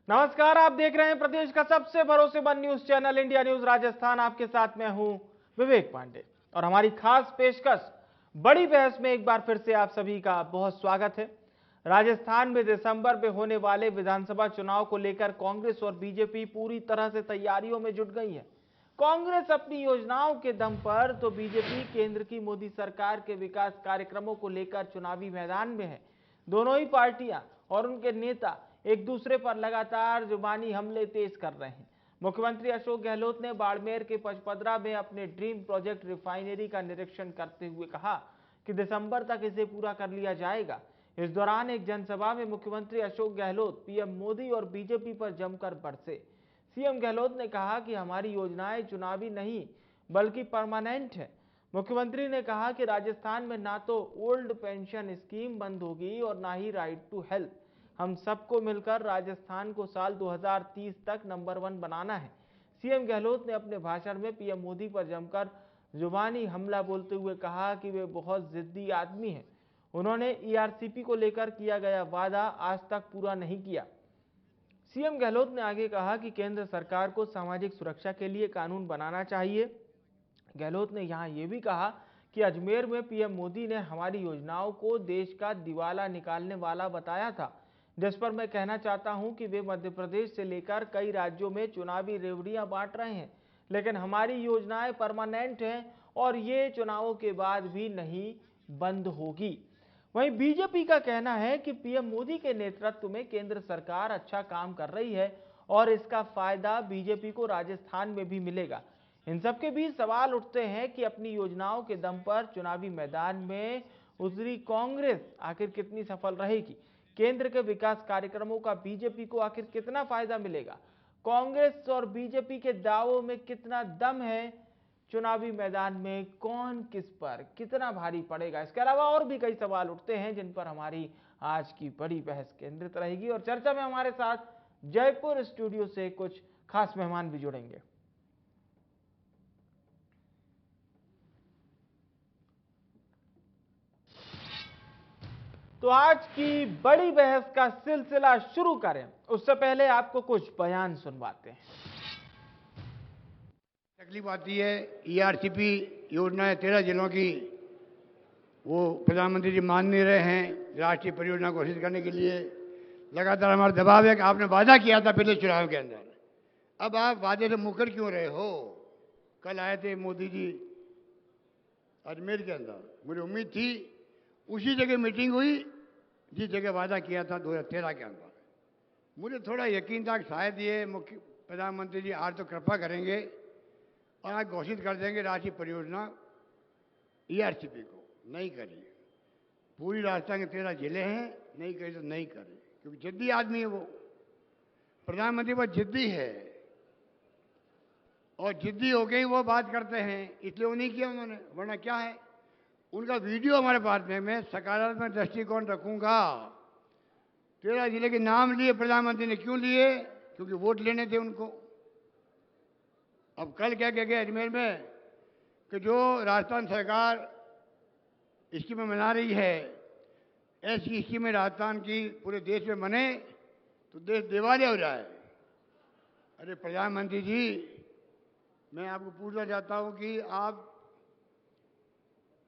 नमस्कार, आप देख रहे हैं प्रदेश का सबसे भरोसेमंद news channel India news Rajasthan. आपके साथ मैं हूं विवेक पांडे और हमारी खास पेशकश बड़ी बहस में एक बार फिर से आप सभी का बहुत स्वागत है। राजस्थान में दिसंबर में होने वाले विधानसभा चुनाव को लेकर कांग्रेस और बीजेपी पूरी तरह से तैयारियों में जुट गई है। कांग्रेस अपनी योजनाओं के दम पर तो बीजेपी केंद्र की मोदी सरकार के विकास कार्यक्रमों को लेकर चुनावी मैदान में है। दोनों ही पार्टियां और उनके नेता एक दूसरे पर लगातार जुबानी हमले तेज कर रहे हैं। मुख्यमंत्री अशोक गहलोत ने बाड़मेर के पचपदरा में अपने ड्रीम प्रोजेक्ट रिफाइनरी का निरीक्षण करते हुए कहा कि दिसंबर तक इसे पूरा कर लिया जाएगा। इस दौरान एक जनसभा में मुख्यमंत्री अशोक गहलोत पीएम मोदी और बीजेपी पर जमकर बरसे। सीएम गहलोत ने कहा कि हमारी योजनाएं चुनावी नहीं बल्कि परमानेंट है। मुख्यमंत्री ने कहा कि राजस्थान में ना तो ओल्ड पेंशन स्कीम बंद होगी और ना ही राइट टू हेल्थ। हम सबको मिलकर राजस्थान को साल 2030 तक नंबर 1 बनाना है। सीएम गहलोत ने अपने भाषण में पीएम मोदी पर जमकर जुबानी हमला बोलते हुए कहा कि वे बहुत जिद्दी आदमी हैं। उन्होंने ईआरसीपी को लेकर किया गया वादा आज तक पूरा नहीं किया। सीएम गहलोत ने आगे कहा कि केंद्र सरकार को सामाजिक सुरक्षा के लिए कानून बनाना चाहिए। गहलोत ने यहां यह भी कहा कि अजमेर में पीएम मोदी ने हमारी योजनाओं को देश का दिवाला निकालने वाला बताया था, जिस पर मैं कहना चाहता हूं कि वे मध्य प्रदेश से लेकर कई राज्यों में चुनावी रेवड़ियां बांट रहे हैं, लेकिन हमारी योजनाएं परमानेंट हैं और ये चुनावों के बाद भी नहीं बंद होगी। वहीं बीजेपी का कहना है कि पीएम मोदी के नेतृत्व में केंद्र सरकार अच्छा काम कर रही है और इसका फायदा बीजेपी को राजस्थान में भी मिलेगा। इन सबके बीच सवाल उठते हैं कि अपनी योजनाओं के दम पर चुनावी मैदान में उतरी कांग्रेस आखिर कितनी सफल रहेगी। केंद्र के विकास कार्यक्रमों का बीजेपी को आखिर कितना फायदा मिलेगा। कांग्रेस और बीजेपी के दावों में कितना दम है। चुनावी मैदान में कौन किस पर कितना भारी पड़ेगा। इसके अलावा और भी कई सवाल उठते हैं जिन पर हमारी आज की बड़ी बहस केंद्रित रहेगी और चर्चा में हमारे साथ जयपुर स्टूडियो से कुछ खास मेहमान भी जुड़ेंगे। तो आज की बड़ी बहस का सिलसिला शुरू करें उससे पहले आपको कुछ बयान सुनवाते हैं। तकलीफ आती है ईआरसीपी योजना है 13 जिलों की, वो प्रधानमंत्री जी मान नहीं रहे हैं राष्ट्रीय परियोजना घोषित करने के लिए। लगातार हमारा दबाव है कि आपने वादा किया था पिछले चुनाव के अंदर, अब आप वादे से मुकर क्यों रहे हो। कल आए थे मोदी जी अजमेर के अंदर, मुझे उम्मीद थी उसी जगह मीटिंग हुई जिस जगह वादा किया था 2013 के अंदर। मुझे थोड़ा यकीन था कि शायद ये मुख्य प्रधानमंत्री जी आज तो कृपा करेंगे और आज घोषित कर देंगे राष्ट्रीय परियोजना ईआरसीपी को। नहीं करी। पूरी राजस्थान के 13 जिले हैं, नहीं करी तो नहीं करें, क्योंकि जिद्दी आदमी है वो। प्रधानमंत्री पर जिद्दी है और जिद्दी हो गई वो बात करते हैं, इसलिए वो नहीं किया उन्होंने। वरना क्या है, उनका वीडियो हमारे पास में, मैं सकारात्मक दृष्टिकोण रखूंगा। 13 जिले के नाम लिए प्रधानमंत्री ने, क्यों लिए? क्योंकि वोट लेने थे उनको। अब कल क्या कह गए अजमेर में कि जो राजस्थान सरकार स्कीमें बना रही है, ऐसी स्कीमें राजस्थान की पूरे देश में बने तो देश दिवालिया हो जाए। अरे प्रधानमंत्री जी, मैं आपको पूछना चाहता हूं कि आप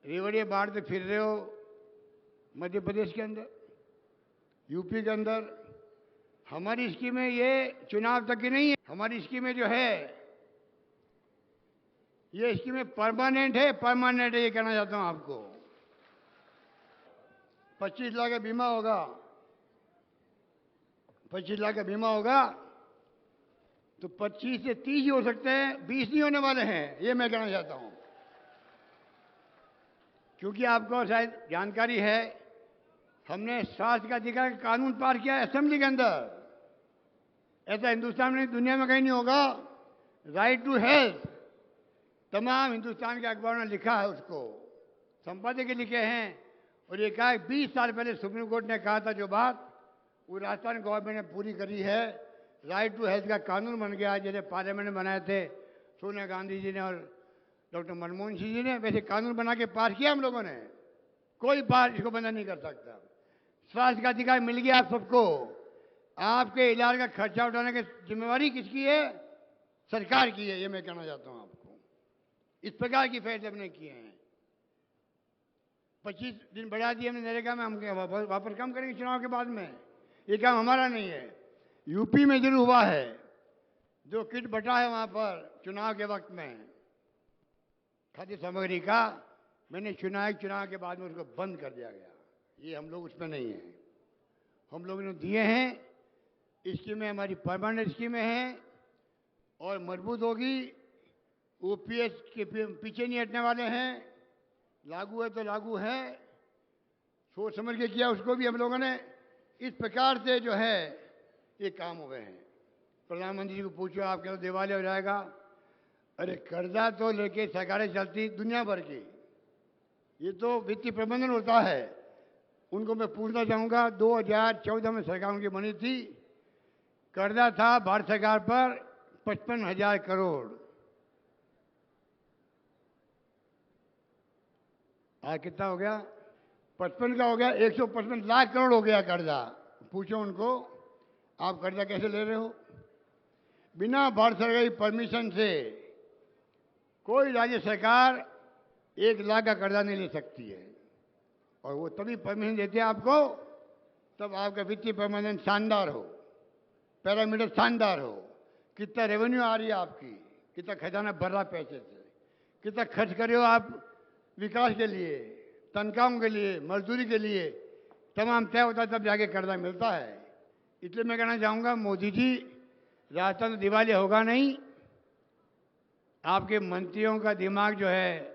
रेवड़ियां बांटते फिर रहे हो मध्य प्रदेश के अंदर, यूपी के अंदर। हमारी स्कीमें ये चुनाव तक की नहीं है। हमारी स्कीमें जो है ये स्कीमें परमानेंट है, परमानेंट है, ये कहना चाहता हूं आपको। 25 लाख का बीमा होगा, 25 लाख का बीमा होगा तो 25 से 30 ही हो सकते हैं, 20 नहीं होने वाले हैं, ये मैं कहना चाहता हूं। क्योंकि आपको शायद जानकारी है, हमने स्वास्थ्य का अधिकार कानून पास किया है असेंबली के अंदर। ऐसा हिंदुस्तान में दुनिया में कहीं नहीं होगा। राइट टू हेल्थ तमाम हिंदुस्तान के अखबारों ने लिखा है, उसको संपादक लिखे हैं। और ये कहा 20 साल पहले सुप्रीम कोर्ट ने कहा था जो बात, वो राजस्थान गवर्नमेंट ने पूरी करी है। राइट टू हेल्थ का कानून बन गया, जैसे पार्लियामेंट में बनाए थे सोनिया गांधी जी ने और डॉक्टर मनमोहन सिंह जी ने, वैसे कानून बना के पास किया हम लोगों ने। कोई बात इसको बंद नहीं कर सकता। स्वास्थ्य का अधिकार मिल गया आप सबको। आपके इलाज का खर्चा उठाने की जिम्मेवारी किसकी है? सरकार की है। ये मैं कहना चाहता हूं आपको। इस प्रकार की फैसले हमने किए हैं। 25 दिन बढ़ा दिए हमने नरेगा में, हम वापस कम करेंगे चुनाव के बाद में। ये काम हमारा नहीं है। यूपी में जरूर हुआ है, जो किट बटा है वहां पर चुनाव के वक्त में खाद्य सामग्री का, मैंने चुनाव के बाद में उसको बंद कर दिया गया। ये हम लोग उसमें नहीं है। हम लोगों ने दिए हैं। स्कीमें हमारी परमानेंट स्कीमें हैं और मजबूत होगी। ओपीएस के पीछे नहीं हटने वाले हैं। लागू है तो लागू है, सोच समझ के किया उसको भी हम लोगों ने। इस प्रकार से जो है ये काम हुए हैं। प्रधानमंत्री जी को पूछो, आपके तो दिवालिया हो जाएगा। अरे कर्जा तो लेके सरकारें चलती दुनिया भर की, ये तो वित्तीय प्रबंधन होता है। उनको मैं पूछना चाहूंगा, 2014 में सरकार उनकी बनी थी, कर्जा था भारत सरकार पर 55,000 करोड़। आज कितना हो गया? 55 का हो गया, 155 लाख करोड़ हो गया कर्जा। पूछो उनको, आप कर्जा कैसे ले रहे हो? बिना भारत सरकार की परमिशन से कोई राज्य सरकार 1 लाख का कर्जा नहीं ले सकती है। और वो तभी परमिशन देते हैं आपको तब आपका वित्तीय प्रबंधन शानदार हो, पैरामीटर शानदार हो। कितना रेवेन्यू आ रही है आपकी, कितना खजाना भर रहा पैसे से, कितना खर्च कर रहे हो आप विकास के लिए, तनख्वाहों के लिए, मजदूरी के लिए, तमाम तय होता है तब जाके कर्जा मिलता है। इसलिए मैं कहना चाहूँगा, मोदी जी, राजस्थान तो दिवालिया होगा नहीं। आपके मंत्रियों का दिमाग जो है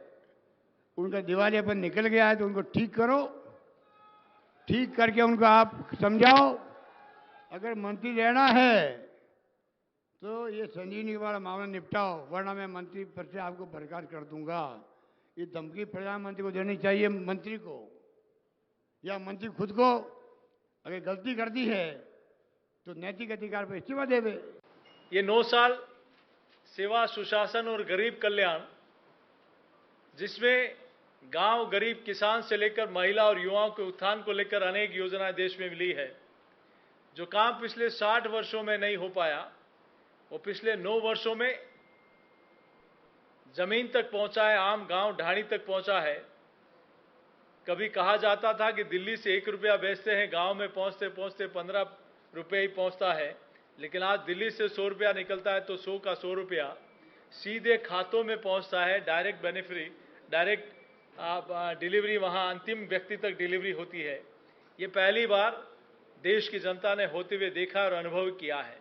उनका दिवालियापन निकल गया है, तो उनको ठीक करो। ठीक करके उनको आप समझाओ। अगर मंत्री रहना है तो ये संजीवनी वाला मामला निपटाओ, वरना मैं मंत्री पद से आपको बरकरार कर दूंगा। ये धमकी प्रधानमंत्री को देनी चाहिए, मंत्री को, या मंत्री खुद को अगर गलती कर दी है तो नैतिक अधिकार पर इस्तीफा देवे। ये 9 साल सेवा, सुशासन और गरीब कल्याण, जिसमें गांव, गरीब किसान से लेकर महिला और युवाओं के उत्थान को लेकर अनेक योजनाएं देश में मिली है। जो काम पिछले 60 वर्षों में नहीं हो पाया, वो पिछले 9 वर्षों में जमीन तक पहुंचा है, आम गांव ढाणी तक पहुंचा है। कभी कहा जाता था कि दिल्ली से 1 रुपया बेचते हैं, गांव में पहुंचते पहुंचते 15 रुपये ही पहुंचता है। लेकिन आज दिल्ली से 100 रुपया निकलता है तो 100 का 100 रुपया सीधे खातों में पहुंचता है। डायरेक्ट बेनिफिट, डायरेक्ट डिलीवरी, वहां अंतिम व्यक्ति तक डिलीवरी होती है। ये पहली बार देश की जनता ने होते हुए देखा और अनुभव किया है।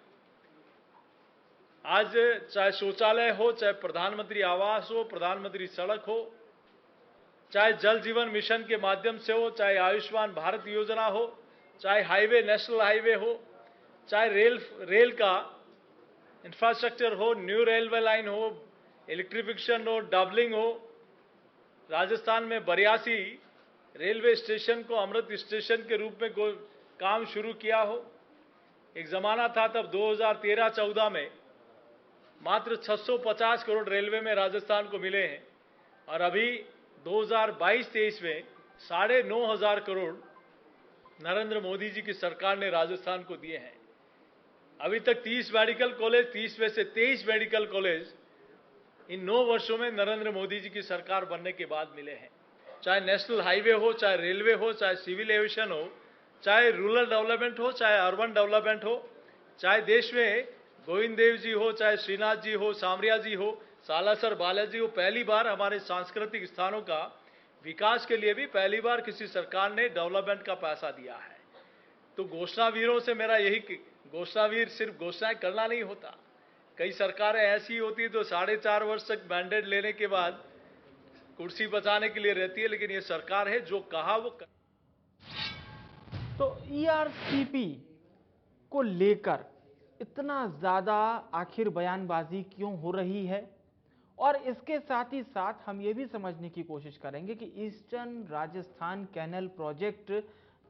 आज चाहे शौचालय हो, चाहे प्रधानमंत्री आवास हो, प्रधानमंत्री सड़क हो, चाहे जल जीवन मिशन के माध्यम से हो, चाहे आयुष्मान भारत योजना हो, चाहे हाईवे, नेशनल हाईवे हो, चाहे रेल का इंफ्रास्ट्रक्चर हो, न्यू रेलवे लाइन हो, इलेक्ट्रिफिकेशन हो, डबलिंग हो। राजस्थान में 82 रेलवे स्टेशन को अमृत स्टेशन के रूप में काम शुरू किया हो। एक जमाना था तब 2013-14 में मात्र 650 करोड़ रेलवे में राजस्थान को मिले हैं, और अभी 2022-23 में 9,500 करोड़ नरेंद्र मोदी जी की सरकार ने राजस्थान को दिए हैं। अभी तक 30 मेडिकल कॉलेज, 30 में से 23 मेडिकल कॉलेज इन 9 वर्षों में नरेंद्र मोदी जी की सरकार बनने के बाद मिले हैं। चाहे नेशनल हाईवे हो, चाहे रेलवे हो, चाहे सिविल एविएशन हो, चाहे रूरल डेवलपमेंट हो, चाहे अर्बन डेवलपमेंट हो, चाहे देश में गोविंद देव जी हो, चाहे श्रीनाथ जी हो, सामरिया जी हो, सालासर बालाजी हो। पहली बार हमारे सांस्कृतिक स्थानों का विकास के लिए भी पहली बार किसी सरकार ने डेवलपमेंट का पैसा दिया है। तो घोषणावीरों से मेरा यही, घोषणावीर सिर्फ घोषणाएं करना नहीं होता। कई सरकारें ऐसी होती है तो 4.5 वर्ष तक मैंडेट लेने के बाद कुर्सी बचाने के लिए रहती है, लेकिन ये सरकार है जो कहा वो कर। तो ईआरसीपी को लेकर इतना ज्यादा आखिर बयानबाजी क्यों हो रही है, और इसके साथ ही साथ हम ये भी समझने की कोशिश करेंगे कि ईस्टर्न राजस्थान कैनल प्रोजेक्ट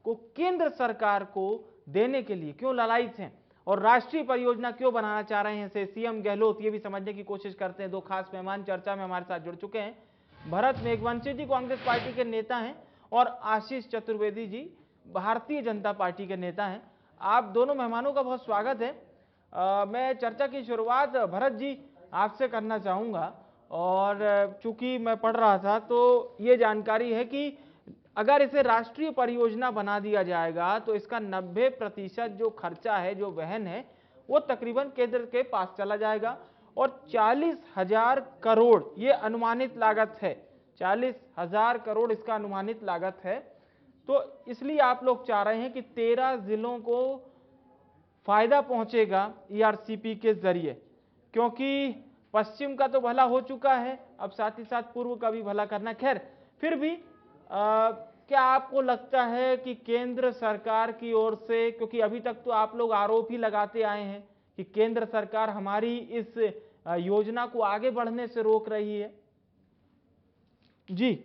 को केंद्र सरकार को देने के लिए क्यों लालायित हैं और राष्ट्रीय परियोजना क्यों बनाना चाह रहे हैं से सीएम गहलोत, ये भी समझने की कोशिश करते हैं। 2 खास मेहमान चर्चा में हमारे साथ जुड़ चुके हैं। भरत मेघवंशी जी कांग्रेस पार्टी के नेता हैं और आशीष चतुर्वेदी जी भारतीय जनता पार्टी के नेता हैं। आप दोनों मेहमानों का बहुत स्वागत है। मैं चर्चा की शुरुआत भरत जी आपसे करना चाहूँगा, और चूंकि मैं पढ़ रहा था तो ये जानकारी है कि अगर इसे राष्ट्रीय परियोजना बना दिया जाएगा तो इसका 90% जो खर्चा है, जो वहन है, वो तकरीबन केंद्र के पास चला जाएगा, और 40,000 करोड़ ये अनुमानित लागत है। 40,000 करोड़ इसका अनुमानित लागत है। तो इसलिए आप लोग चाह रहे हैं कि 13 जिलों को फायदा पहुंचेगा ईआरसीपी के जरिए, क्योंकि पश्चिम का तो भला हो चुका है, अब साथ ही साथ पूर्व का भी भला करना। खैर, फिर भी क्या आपको लगता है कि केंद्र सरकार की ओर से, क्योंकि अभी तक तो आप लोग आरोप ही लगाते आए हैं कि केंद्र सरकार हमारी इस योजना को आगे बढ़ने से रोक रही है। जी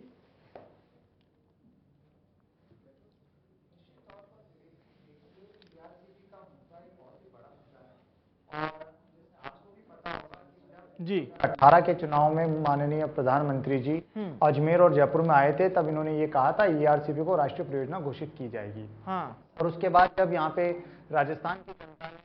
जी 18 के चुनाव में माननीय प्रधानमंत्री जी अजमेर और जयपुर में आए थे, तब इन्होंने ये कहा था ईआरसीपी को राष्ट्रीय परियोजना घोषित की जाएगी। हाँ, और उसके बाद जब यहाँ पे राजस्थान की जनता ने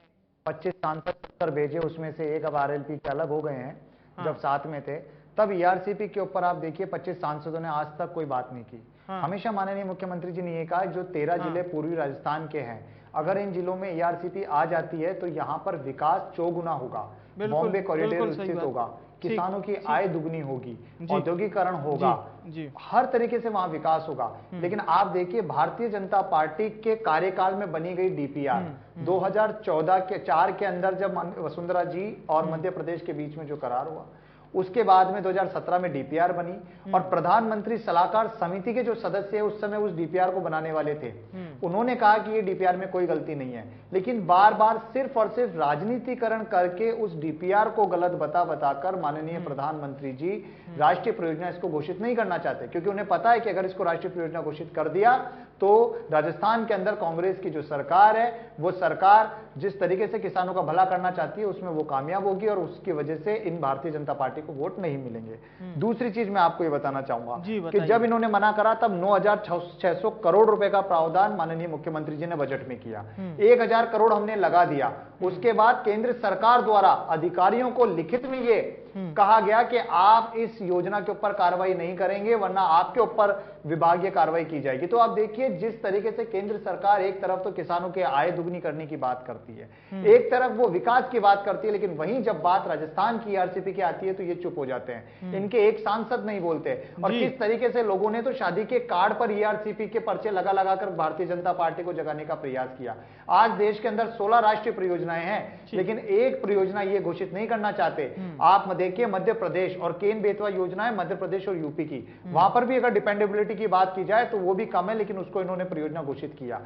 25 सांसद उत्तर भेजे, उसमें से एक अब आरएलपी के अलग हो गए हैं। हाँ। जब साथ में थे तब ईआरसीपी के ऊपर आप देखिए 25 सांसदों ने आज तक कोई बात नहीं की। हाँ। हमेशा माननीय मुख्यमंत्री जी ने ये कहा जो 13 जिले पूर्वी राजस्थान के हैं, अगर इन जिलों में ईआरसीपी आ जाती है तो यहाँ पर विकास चौगुना होगा, बॉम्बे कॉरिडोर विकसित होगा, किसानों की आय दुगनी होगी, औद्योगिकीकरण होगा, जी। हर तरीके से वहां विकास होगा। लेकिन आप देखिए भारतीय जनता पार्टी के कार्यकाल में बनी गई डीपीआर 2014 के 4 के अंदर, जब वसुंधरा जी और मध्य प्रदेश के बीच में जो करार हुआ, उसके बाद में 2017 में डीपीआर बनी, और प्रधानमंत्री सलाहकार समिति के जो सदस्य उस समय उस डीपीआर को बनाने वाले थे, उन्होंने कहा कि ये डीपीआर में कोई गलती नहीं है, लेकिन बार बार सिर्फ और सिर्फ राजनीतिकरण करके उस डीपीआर को गलत बताकर माननीय प्रधानमंत्री जी राष्ट्रीय परियोजना इसको घोषित नहीं करना चाहते, क्योंकि उन्हें पता है कि अगर इसको राष्ट्रीय परियोजना घोषित कर दिया तो राजस्थान के अंदर कांग्रेस की जो सरकार है, वो सरकार जिस तरीके से किसानों का भला करना चाहती है उसमें वो कामयाब होगी, और उसकी वजह से इन भारतीय जनता पार्टी को वोट नहीं मिलेंगे। दूसरी चीज मैं आपको ये बताना चाहूंगा कि जब इन्होंने मना करा तब 9,600 करोड़ रुपए का प्रावधान माननीय मुख्यमंत्री जी ने बजट में किया। 1,000 करोड़ हमने लगा दिया। उसके बाद केंद्र सरकार द्वारा अधिकारियों को लिखित में ये कहा गया कि आप इस योजना के ऊपर कार्रवाई नहीं करेंगे, वरना आपके ऊपर विभागीय कार्रवाई की जाएगी। तो आप देखिए जिस तरीके से केंद्र सरकार एक तरफ तो किसानों के आय दुगनी करने की बात करती है, एक तरफ वो विकास की बात करती है, लेकिन वहीं जब बात राजस्थान की ईआरसीपी की आती है तो ये चुप हो जाते हैं। इनके एक सांसद नहीं बोलते। और किस तरीके से लोगों ने तो शादी के कार्ड पर ईआरसीपी के पर्चे लगा लगाकर भारतीय जनता पार्टी को जगाने का प्रयास किया। आज देश के अंदर 16 राष्ट्रीय परियोजनाएं हैं, लेकिन एक परियोजना ये घोषित नहीं करना चाहते। आप देखिए मध्य प्रदेश और केन बेतवा योजना है मध्य प्रदेश और यूपी की, वहां पर भी अगर डिपेंडेबिलिटी की बात की जाए तो वो भी कम है, लेकिन उसको इन्होंने परियोजना घोषित किया।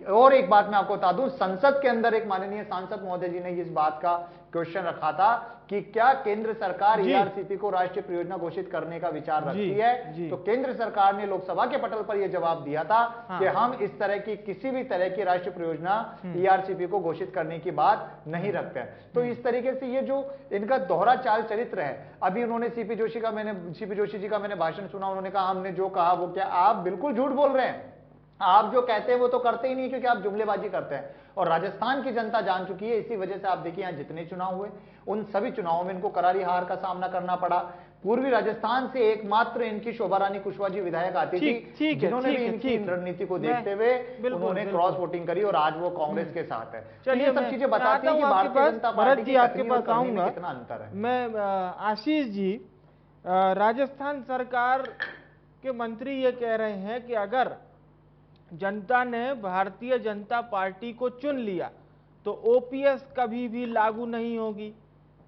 और एक बात मैं आपको बता दूं, संसद के अंदर एक माननीय सांसद महोदय जी ने इस बात का क्वेश्चन रखा था कि क्या केंद्र सरकार ईआरसीपी को राष्ट्रीय परियोजना घोषित करने का विचार रखती है, तो केंद्र सरकार ने लोकसभा के पटल पर यह जवाब दिया था कि हम इस तरह की किसी भी तरह की राष्ट्रीय परियोजना ईआरसीपी को घोषित करने की बात नहीं रखते हैं। तो इस तरीके से ये जो इनका दोहरा चाल चरित्र है, अभी उन्होंने सीपी जोशी जी का मैंने भाषण सुना, उन्होंने कहा हमने जो कहा वो क्या, आप बिल्कुल झूठ बोल रहे हैं। आप जो कहते हैं वो तो करते ही नहीं, क्योंकि आप जुमलेबाजी करते हैं। और राजस्थान की जनता जान चुकी है, इसी वजह से आप देखिए यहाँ जितने चुनाव हुए उन सभी चुनावों में इनको करारी हार का सामना करना पड़ा। पूर्वी राजस्थान से एकमात्र इनकी शोभा रानी कुशवाहा जी विधायक आती थी, जिन्होंने भी इनकी रणनीति को देखते हुए उन्होंने क्रॉस वोटिंग करी और आज वो कांग्रेस के साथ है। चलिए, सब चीजें बताती हैं कि भारतीय जनता पार्टी की आपके पास आऊंगा, कितना अंतर है। मैं आशीष जी, राजस्थान सरकार के मंत्री ये कह रहे हैं कि अगर जनता ने भारतीय जनता पार्टी को चुन लिया तो ओपीएस कभी भी लागू नहीं होगी।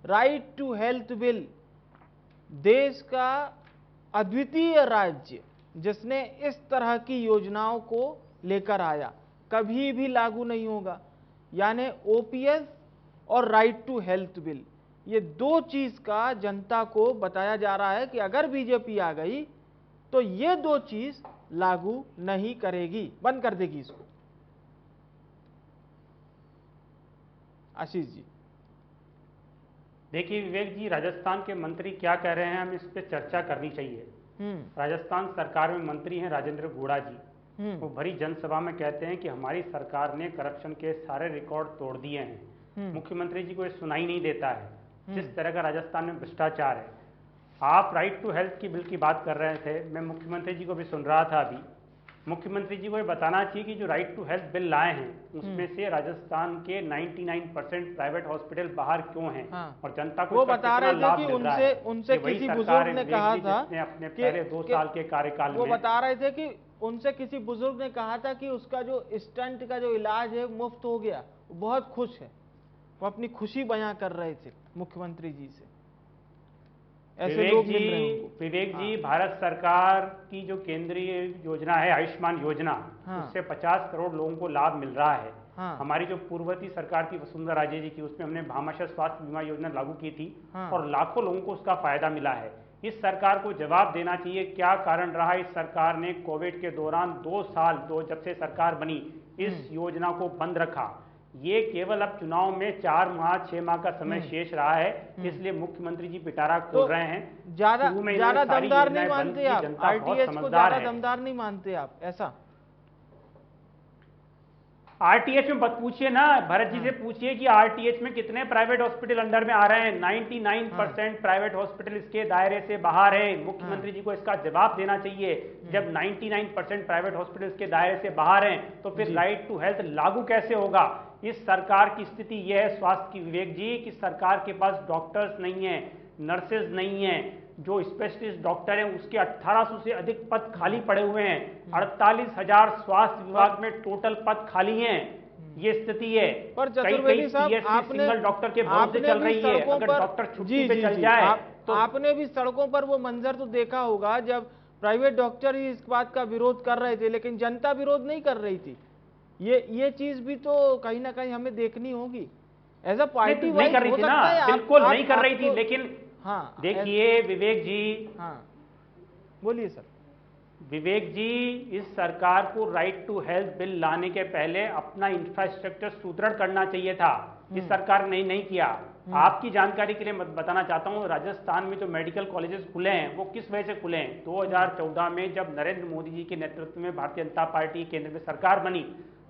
राइट टू हेल्थ बिल देश का अद्वितीय राज्य जिसने इस तरह की योजनाओं को लेकर आया कभी भी लागू नहीं होगा। यानी ओपीएस और राइट टू हेल्थ बिल, ये दो चीज का जनता को बताया जा रहा है कि अगर बीजेपी आ गई तो ये दो चीज लागू नहीं करेगी, बंद कर देगी इसको। आशीष जी, देखिए विवेक जी, राजस्थान के मंत्री क्या कह रहे हैं, हम इस पे चर्चा करनी चाहिए। राजस्थान सरकार में मंत्री हैं राजेंद्र गोड़ा जी, वो भरी जनसभा में कहते हैं कि हमारी सरकार ने करप्शन के सारे रिकॉर्ड तोड़ दिए हैं। मुख्यमंत्री जी को ये सुनाई नहीं देता है जिस तरह का राजस्थान में भ्रष्टाचार है। आप राइट टू हेल्थ की बिल की बात कर रहे थे, मैं मुख्यमंत्री जी को भी सुन रहा था अभी। मुख्यमंत्री जी को ये बताना चाहिए कि जो राइट टू हेल्थ बिल लाए हैं उसमें से राजस्थान के 99% प्राइवेट हॉस्पिटल बाहर क्यों हैं। हाँ। और जनता को वो इसका बता कितना रहे थे लाभ कि मिल रहा है। उनसे ये वही किसी सरकार बुजुर्ग है ने विवेक कहा जी, था जिसने अपने कि- पहले 2 साल के कार्यकाल वो में बता रहे थे कि उनसे किसी बुजुर्ग ने कहा था कि उसका जो स्टंट का जो इलाज है मुफ्त हो गया, वो बहुत खुश है। वो अपनी खुशी बयां कर रहे थे मुख्यमंत्री जी से। ऐसे लोग मिल रहे हैं उनको। विवेक जी, भारत सरकार की जो केंद्रीय योजना है आयुष्मान योजना, हाँ। उससे 50 करोड़ लोगों को लाभ मिल रहा है। हाँ। हमारी जो पूर्ववर्ती सरकार थी वसुंधरा राजे जी की, उसमें हमने भामाशाह स्वास्थ्य बीमा योजना लागू की थी। हाँ। और लाखों लोगों को उसका फायदा मिला है। इस सरकार को जवाब देना चाहिए क्या कारण रहा इस सरकार ने कोविड के दौरान 2 साल जब से सरकार बनी इस योजना को बंद रखा। ये केवल अब चुनाव में 4 माह 6 माह का समय शेष रहा है, इसलिए मुख्यमंत्री जी पिटारा खोल रहे हैं। ज्यादा शुरू में ज्यादा इन्होंने सारी दमदार नहीं योजनाएं बंद मानते की, आप, जनता बहुत आरटीएच को समझदार ज्यादा है। दमदार नहीं मानते आप, ऐसा? आरटीएच में मत पूछिए ना, भरत जी से पूछिए कि आरटीएच में कितने प्राइवेट हॉस्पिटल अंडर में आ रहे हैं। 99% प्राइवेट हॉस्पिटल इसके दायरे से बाहर है। मुख्यमंत्री जी को इसका जवाब देना चाहिए। जब 99% प्राइवेट हॉस्पिटल इसके दायरे से बाहर हैं तो फिर राइट टू हेल्थ लागू कैसे होगा। इस सरकार की स्थिति यह है स्वास्थ्य की विवेक जी कि सरकार के पास डॉक्टर्स नहीं है, नर्सेज नहीं है। जो स्पेशलिस्ट डॉक्टर हैं उसके 1800 से अधिक पद खाली पड़े हुए हैं। 48,000 स्वास्थ्य विभाग में टोटल पद खाली हैं। ये स्थिति है। पर कई चतुर्वेदी साहब, PSC आपने सिंगल डॉक्टर के भरोसे चल रही है। अगर डॉक्टर छुट्टी पे चल जाए तो आपने भी सड़कों पर वो मंजर तो देखा होगा जब प्राइवेट डॉक्टर ही इस बात का विरोध कर रहे थे, लेकिन जनता विरोध नहीं कर रही थी। ये चीज भी तो कहीं ना कहीं हमें देखनी होगी। एज अ पार्टी नहीं कर रही थी ना, बिल्कुल नहीं कर रही थी। लेकिन हाँ, देखिए विवेक जी, हाँ बोलिए सर। विवेक जी, इस सरकार को राइट टू हेल्थ बिल लाने के पहले अपना इंफ्रास्ट्रक्चर सुदृढ़ करना चाहिए था। इस सरकार ने नहीं किया। आपकी जानकारी के लिए मैं बताना चाहता हूं, राजस्थान में जो मेडिकल कॉलेजेस खुले हैं वो किस वजह से खुले हैं। 2014 में जब नरेंद्र मोदी जी के नेतृत्व में भारतीय जनता पार्टी केंद्र में सरकार बनी,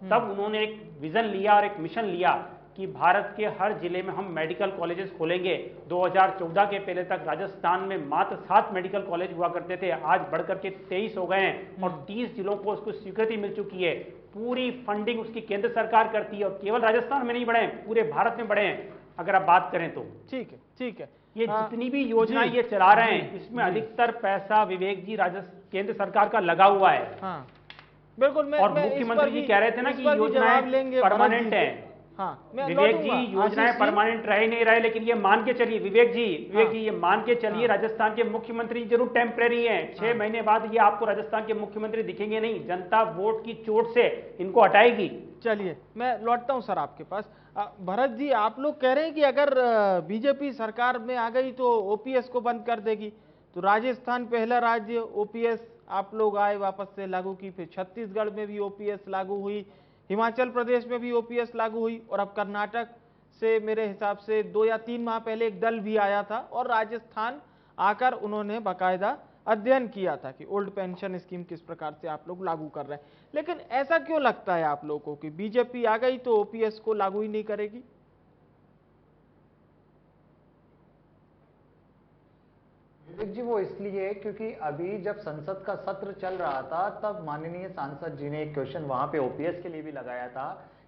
तब उन्होंने एक विजन लिया और एक मिशन लिया कि भारत के हर जिले में हम मेडिकल कॉलेजेस खोलेंगे। 2014 के पहले तक राजस्थान में मात्र 7 मेडिकल कॉलेज हुआ करते थे, आज बढ़कर के 23 हो गए हैं और 30 जिलों को उसको स्वीकृति मिल चुकी है। पूरी फंडिंग उसकी केंद्र सरकार करती है और केवल राजस्थान में नहीं बढ़े हैं, पूरे भारत में बढ़े हैं अगर आप बात करें तो। ठीक है, ठीक है। ये जितनी भी योजना ये चला रहे हैं इसमें अधिकतर पैसा विवेक जी केंद्र सरकार का लगा हुआ है। हाँ बिल्कुल। और मुख्यमंत्री जी कह रहे थे ना कि योजनाएं परमानेंट है। हाँ, विवेक जी, योजनाएं परमानेंट रहे नहीं रहे, लेकिन ये मान के चलिए विवेक जी, ये मान के चलिए राजस्थान के मुख्यमंत्री जरूर टेम्परेरी हैं। 6 महीने बाद ये आपको राजस्थान के मुख्यमंत्री दिखेंगे नहीं। जनता वोट की चोट से इनको हटाएगी। चलिए मैं लौटता हूं सर आपके पास। भरत जी, आप लोग कह रहे हैं कि अगर बीजेपी सरकार में आ गई तो ओपीएस को बंद कर देगी। तो राजस्थान पहला राज्य, ओपीएस आप लोग आए वापस से लागू की, फिर छत्तीसगढ़ में भी ओपीएस लागू हुई, हिमाचल प्रदेश में भी ओपीएस लागू हुई, और अब कर्नाटक से मेरे हिसाब से 2 या 3 माह पहले एक दल भी आया था और राजस्थान आकर उन्होंने बाकायदा अध्ययन किया था कि ओल्ड पेंशन स्कीम किस प्रकार से आप लोग लागू कर रहे हैं। लेकिन ऐसा क्यों लगता है आप लोगों को कि बीजेपी आ गई तो ओपीएस को लागू ही नहीं करेगी? विवेक जी, वो इसलिए क्योंकि अभी जब संसद का सत्र चल रहा था तब माननीय सांसद जी ने एक क्वेश्चन वहां पे ओपीएस के लिए भी लगाया था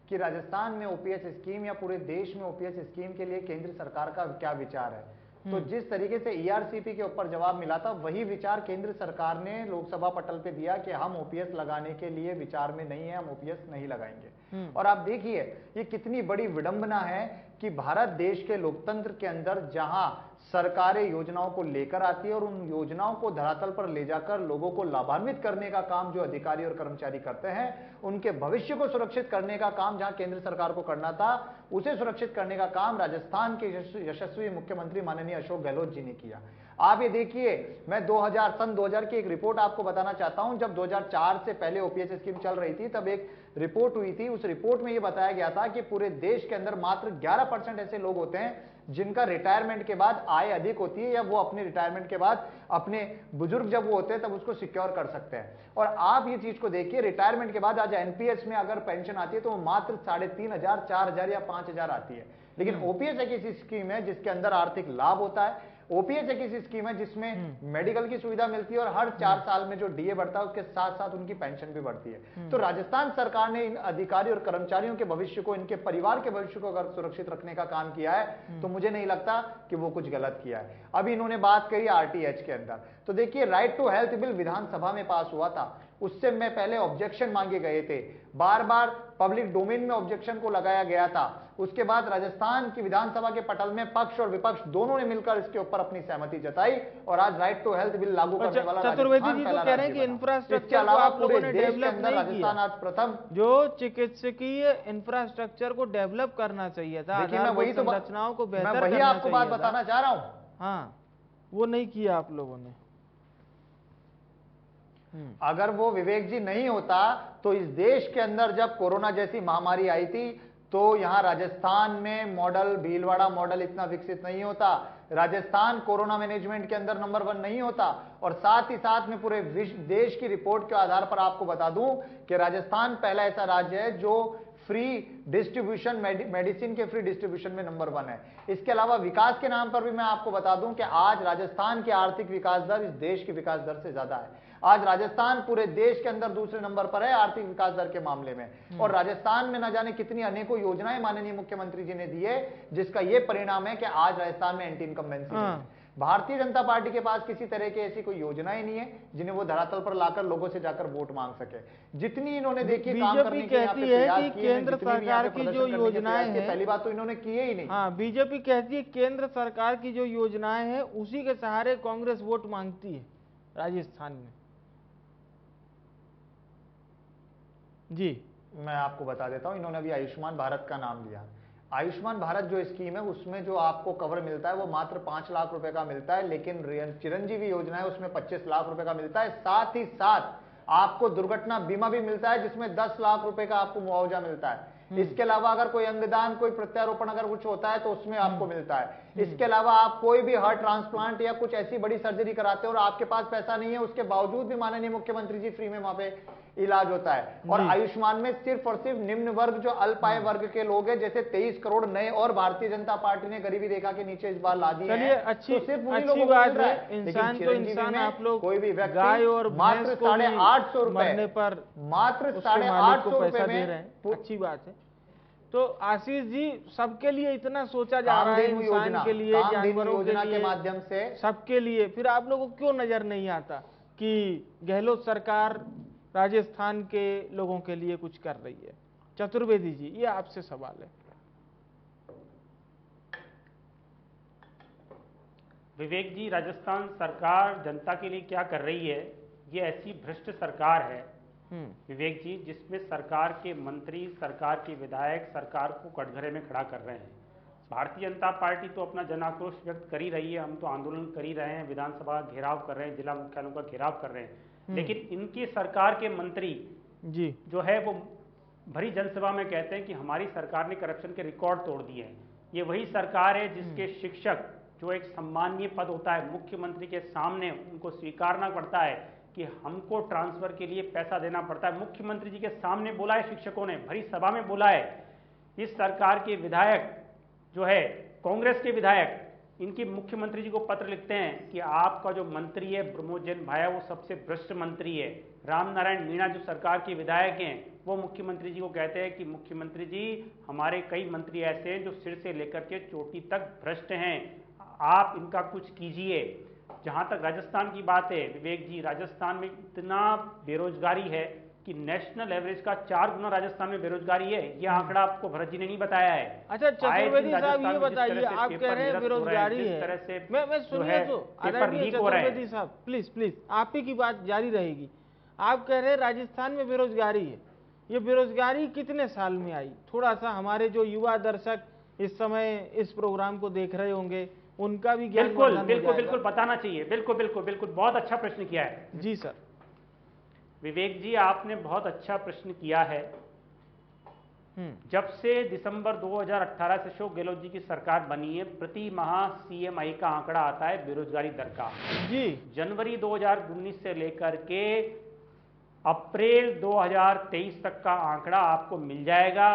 कि राजस्थान में ओपीएस स्कीम या पूरे देश में ओपीएस स्कीम के लिए केंद्र सरकार का क्या विचार है। तो जिस तरीके से ईआरसीपी के ऊपर जवाब मिला था वही विचार केंद्र सरकार ने लोकसभा पटल पे दिया कि हम ओपीएस लगाने के लिए विचार में नहीं है, हम ओपीएस नहीं लगाएंगे। और आप देखिए ये कितनी बड़ी विडंबना है कि भारत देश के लोकतंत्र के अंदर जहां सरकारें योजनाओं को लेकर आती है और उन योजनाओं को धरातल पर ले जाकर लोगों को लाभान्वित करने का काम जो अधिकारी और कर्मचारी करते हैं, उनके भविष्य को सुरक्षित करने का काम जहां केंद्र सरकार को करना था, उसे सुरक्षित करने का काम राजस्थान के यशस्वी मुख्यमंत्री माननीय अशोक गहलोत जी ने किया। आप ये देखिए, मैं सन 2000 की एक रिपोर्ट आपको बताना चाहता हूं। जब 2004 से पहले ओपीएस स्कीम चल रही थी, तब एक रिपोर्ट हुई थी। उस रिपोर्ट में ये बताया गया था कि पूरे देश के अंदर मात्र 11% ऐसे लोग होते हैं जिनका रिटायरमेंट के बाद आय अधिक होती है, या वो अपने रिटायरमेंट के बाद अपने बुजुर्ग जब वो होते हैं तब उसको सिक्योर कर सकते हैं। और आप ये चीज को देखिए, रिटायरमेंट के बाद आज एनपीएस में अगर पेंशन आती है तो वो मात्र 3,500, 4,000 या 5,000 आती है। लेकिन ओपीएस एक ऐसी स्कीम है जिसके अंदर आर्थिक लाभ होता है। ओपीएस एक ऐसी स्कीम है जिसमें मेडिकल की सुविधा मिलती है और हर 4 साल में जो डीए बढ़ता है उसके साथ साथ उनकी पेंशन भी बढ़ती है। तो राजस्थान सरकार ने इन अधिकारी और कर्मचारियों के भविष्य को, इनके परिवार के भविष्य को अगर सुरक्षित रखने का काम किया है तो मुझे नहीं लगता कि वो कुछ गलत किया है। अभी इन्होंने बात करी आरटीएच के अंदर, तो देखिए राइट टू हेल्थ बिल विधानसभा में पास हुआ था, उससे मैं पहले ऑब्जेक्शन मांगे गए थे, बार बार पब्लिक डोमेन में ऑब्जेक्शन को लगाया गया था। उसके बाद राजस्थान की विधानसभा के पटल में पक्ष और विपक्ष दोनों ने मिलकर इसके ऊपर अपनी सहमति जताई और आज राइट टू हेल्थ बिल लागू करने वाला चतुर्वेदी जी तो कह रहे हैं कि इंफ्रास्ट्रक्चर को आप लोगों ने डेवलप नहीं राजस्थान आज प्रथम जो चिकित्सकीय इंफ्रास्ट्रक्चर को डेवलप करना चाहिए था, देखिए मैं वही तो संरचनाओं को बेहतर मैं वही आपको बात बताना चाह रहा हूं। हाँ, वो नहीं किया आप लोगों ने। अगर वो विवेक जी नहीं होता तो इस देश के अंदर जब कोरोना जैसी महामारी आई थी तो यहां राजस्थान में मॉडल, भीलवाड़ा मॉडल इतना विकसित नहीं होता, राजस्थान कोरोना मैनेजमेंट के अंदर नंबर 1 नहीं होता। और साथ ही साथ में पूरे देश की रिपोर्ट के आधार पर आपको बता दूं कि राजस्थान पहला ऐसा राज्य है जो फ्री डिस्ट्रीब्यूशन, मेडिसिन के फ्री डिस्ट्रीब्यूशन में नंबर 1 है। इसके अलावा विकास के नाम पर भी मैं आपको बता दूं कि आज राजस्थान की आर्थिक विकास दर इस देश की विकास दर से ज्यादा है। आज राजस्थान पूरे देश के अंदर दूसरे नंबर पर है आर्थिक विकास दर के मामले में। और राजस्थान में न जाने कितनी अनेकों योजनाएं माननीय मुख्यमंत्री जी ने दी है, जिसका यह परिणाम है कि आज राजस्थान में एंटी इनकम्बेंसी है। भारतीय जनता पार्टी के पास किसी तरह की ऐसी कोई योजनाएं नहीं है जिन्हें वो धरातल पर लाकर लोगों से जाकर वोट मांग सके। जितनी इन्होंने देखिए काम करने की यहाँ पे प्रयास किए हैं, जितनी भी यहाँ पे प्रदर्शन करने के प्रयास किए, पहली बात तो इन्होंने किए ही नहीं। हाँ, बीजेपी कहती है केंद्र सरकार की जो योजनाएं हैं उसी के सहारे कांग्रेस वोट मांगती है राजस्थान में। जी मैं आपको बता देता हूं, इन्होंने अभी आयुष्मान भारत का नाम लिया। आयुष्मान भारत जो स्कीम है उसमें जो आपको कवर मिलता है वो मात्र 5 लाख रुपए का मिलता है, लेकिन चिरंजीवी योजना है उसमें 25 लाख रुपए का मिलता है। साथ ही साथ आपको दुर्घटना बीमा भी मिलता है जिसमें 10 लाख रुपए का आपको मुआवजा मिलता है। इसके अलावा अगर कोई अंगदान, कोई प्रत्यारोपण अगर कुछ होता है तो उसमें आपको मिलता है। इसके अलावा आप कोई भी हार्ट ट्रांसप्लांट या कुछ ऐसी बड़ी सर्जरी कराते हो और आपके पास पैसा नहीं है, उसके बावजूद भी माननीय मुख्यमंत्री जी फ्री में वहां पे इलाज होता है। और आयुष्मान में सिर्फ और सिर्फ निम्न वर्ग, जो अल्प आय वर्ग के लोग हैं, जैसे 23 करोड़ नए और भारतीय जनता पार्टी ने गरीबी रेखा के नीचे इस बार ला दिए हैं। अच्छी बात है, इंसान तो इंसान, आप लोग कोई भी गाय और मात्र 850 रुपए पर मात्र 850 रुपए में अच्छी बात है। तो आशीष जी, सबके लिए इतना सोचा जा रहा है, इंसान के लिए, जानवरों के माध्यम से सबके लिए, फिर आप लोगों को क्यों नजर नहीं आता कि गहलोत सरकार राजस्थान के लोगों के लिए कुछ कर रही है? चतुर्वेदी जी, ये आपसे सवाल है। विवेक जी, राजस्थान सरकार जनता के लिए क्या कर रही है? ये ऐसी भ्रष्ट सरकार है विवेक जी, जिसमें सरकार के मंत्री, सरकार के विधायक सरकार को कटघरे में खड़ा कर रहे हैं। भारतीय जनता पार्टी तो अपना जन आक्रोश व्यक्त कर ही रही है, हम तो आंदोलन कर ही रहे हैं, विधानसभा घेराव कर रहे हैं, जिला मुख्यालयों का घेराव कर रहे हैं, लेकिन इनकी सरकार के मंत्री जी जो है वो भरी जनसभा में कहते हैं कि हमारी सरकार ने करप्शन के रिकॉर्ड तोड़ दिए हैं। ये वही सरकार है जिसके शिक्षक, जो एक सम्माननीय पद होता है, मुख्यमंत्री के सामने उनको स्वीकारना पड़ता है कि हमको ट्रांसफर के लिए पैसा देना पड़ता है। मुख्यमंत्री जी के सामने बोला है, शिक्षकों ने भरी सभा में बोला है। इस सरकार के विधायक जो है, कांग्रेस के विधायक, इनकी मुख्यमंत्री जी को पत्र लिखते हैं कि आपका जो मंत्री है प्रमोद जैन भाया, वो सबसे भ्रष्ट मंत्री है। रामनारायण मीणा जो सरकार के विधायक हैं, वो मुख्यमंत्री जी को कहते हैं कि मुख्यमंत्री जी, हमारे कई मंत्री ऐसे हैं जो सिर से लेकर के चोटी तक भ्रष्ट हैं, आप इनका कुछ कीजिए। जहां तक राजस्थान की बात है विवेक जी, राजस्थान में इतना बेरोजगारी है कि नेशनल एवरेज का 4 गुना राजस्थान में बेरोजगारी है। ये आंकड़ा आपको भरत जी ने नहीं बताया है। अच्छा चतुर्वेदी साहब, ये बताइए, आप कह रहे हैं बेरोजगारी है, तरह से मैं सुनिए तो चतुर्वेदी साहब प्लीज आप ही की बात जारी रहेगी। आप कह रहे हैं राजस्थान में बेरोजगारी है, ये बेरोजगारी कितने साल में आई? थोड़ा सा हमारे जो युवा दर्शक इस समय इस प्रोग्राम को देख रहे होंगे उनका भी ज्ञान बिल्कुल वर्धन हो बिल्कुल जाएगा। बिल्कुल बताना चाहिए, बिल्कुल बिल्कुल बिल्कुल, बहुत अच्छा प्रश्न किया है जी सर। विवेक जी, आपने बहुत अच्छा प्रश्न किया है। जब से दिसंबर 2018 से अशोक गहलोत जी की सरकार बनी है, प्रति माह सीएमआई का आंकड़ा आता है बेरोजगारी दर का। जी। जनवरी 2019 से लेकर के अप्रैल 2023 तक का आंकड़ा आपको मिल जाएगा।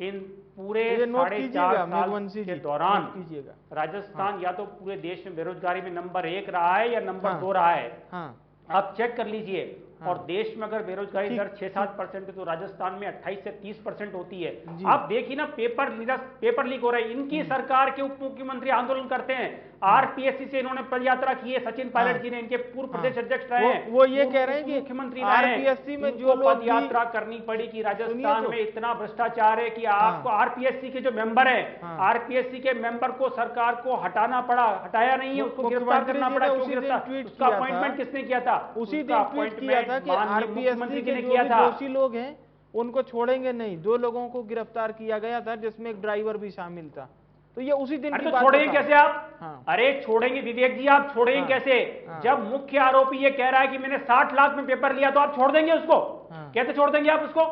इन पूरे ये नोट 4.5 कीजिएगा, साल मेघवंशी के जी, दौरान नोट कीजिएगा। राजस्थान या तो पूरे देश में बेरोजगारी में नंबर 1 रहा है या नंबर हाँ। 2 रहा है। हाँ। आप चेक कर लीजिए। हाँ। और देश में अगर बेरोजगारी ठीक, दर 6-7% है तो राजस्थान में 28 से 30% होती है। जी। आप देखिए ना, पेपर लीक हो रहा है। इनकी सरकार के उप मुख्यमंत्री आंदोलन करते हैं। आरपीएससी से इन्होंने पदयात्रा की है। सचिन पायलट जी ने, इनके पूर्व प्रदेश अध्यक्ष रहे हैं, वो ये कह रहे हैं कि मुख्यमंत्री आरपीएससी में जो लोग पदयात्रा करनी पड़ी कि राजस्थान तो। में इतना भ्रष्टाचार है कि आपको आरपीएससी के जो मेंबर है, आरपीएससी के मेंबर को सरकार को हटाना पड़ा, हटाया नहीं है, उसको गिरफ्तार करना पड़ा। क्यों गिरफ्तार? उसका अपॉइंटमेंट किसने किया था? उसी दिन ट्वीट किया था कि आरपीएससी के जो भी दोषी लोग हैं उनको छोड़ेंगे नहीं। 2 लोगों को गिरफ्तार किया गया था जिसमें एक ड्राइवर भी शामिल था। तो ये उसी दिन की तो बात छोड़ेंगे बता। कैसे आप? हाँ। अरे छोड़ेंगे विवेक जी, आप छोड़ेंगे हाँ। कैसे? हाँ। जब मुख्य आरोपी ये कह रहा है कि मैंने 60 लाख में पेपर लिया, तो आप छोड़ देंगे उसको? हाँ। कैसे छोड़ देंगे आप उसको?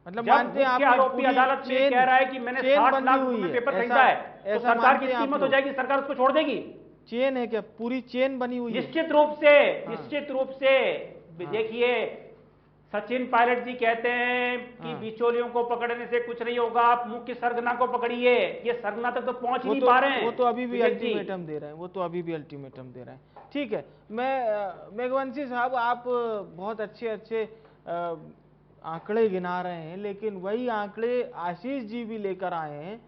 मतलब जब मानते हैं मुख्य आप आरोपी अदालत में कह रहा है कि मैंने 60 लाख में पेपर खरीदा है, तो सरकार की कीमत हो जाएगी, सरकार उसको छोड़ देगी? चेन है क्या? पूरी चेन बनी हुई है। निश्चित रूप से देखिए, सचिन पायलट जी कहते हैं कि बिचौलियों को पकड़ने से कुछ नहीं होगा, आप मुख्य सरगना को पकड़िए। ये सरगना तक तो पहुंच नहीं पा रहे हैं। वो तो अभी भी अल्टीमेटम दे रहे हैं, वो तो अभी भी अल्टीमेटम दे रहे हैं। ठीक है, मैं मेघवंशी साहब, आप बहुत अच्छे आंकड़े गिना रहे हैं, लेकिन वही आंकड़े आशीष जी भी लेकर आए हैं